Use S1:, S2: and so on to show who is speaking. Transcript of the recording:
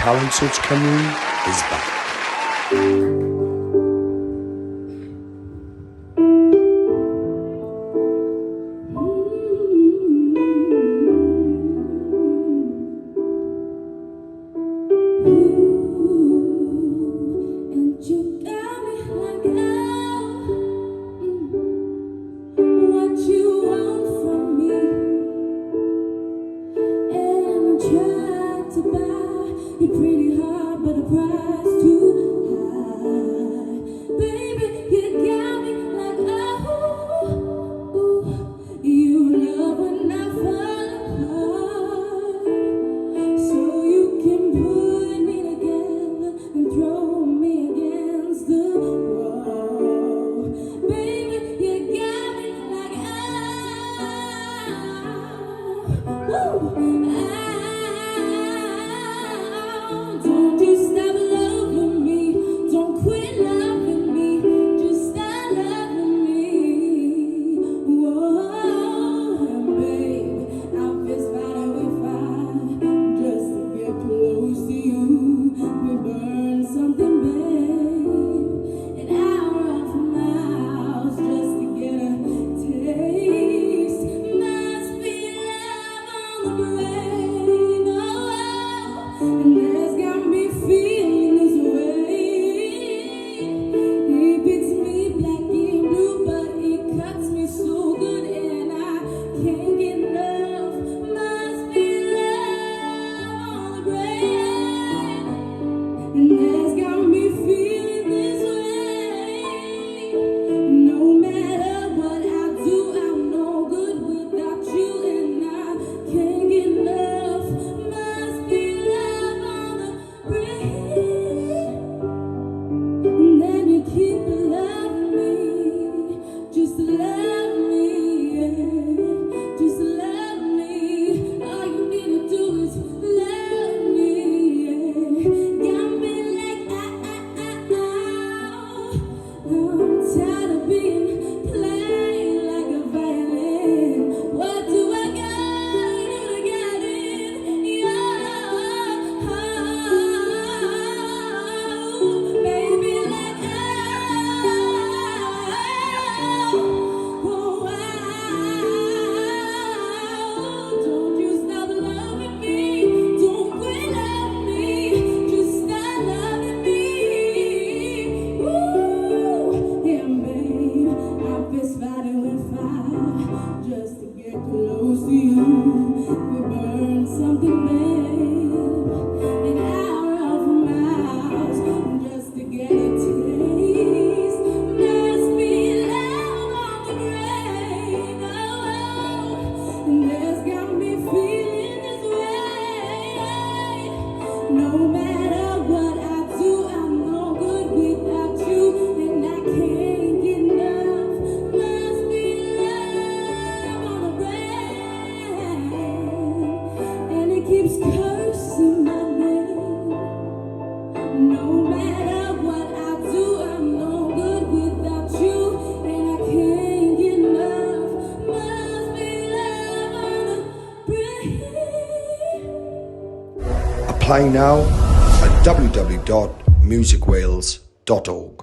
S1: Talent Search Cameroon is back.
S2: And you got me like, what you want from me, and I tried to buy you pretty hard, but the price too high. Baby, you got me like, you love when I fall apart, so you can put me together and throw me against the wall. Baby, you got me like, don't you stop loving me, don't quit loving me, just start loving me. Whoa, and babe, I'll fist fighting with fire just to get close to you. We burn something, babe, an hour from miles just to get a taste. Must be love on the brain, and that's got me feeling this way. He beats me black and blue, but he cuts me so good, and I can't get enough. Must be love on the brain, and that's got me feeling this way. No matter what I do, I'm no good without you, and I can't get enough. Must be love on the brain, and then you keep loving me, just love me, yeah. Just love me. All you need to do is love me, yeah. Got me like, I'm tired of being played like a violin. What do I gotta do to get in your heart? Baby, like, don't you stop loving me, don't quit loving me, just start loving me. Yeah, babe, I'm fist fighting with fire just to get close to you. We burn something, babe, an hour from miles just to get a taste. Must be love on the brain, and that's got me feeling this way. No matter what I do, I'm no good without you, and I can't get enough. Must be love on the brain, and it keeps cursing my name. No matter what I do, I'm no good without you, and I can't get enough. Must be love on the brain.
S1: Apply now at www.musicwales.org.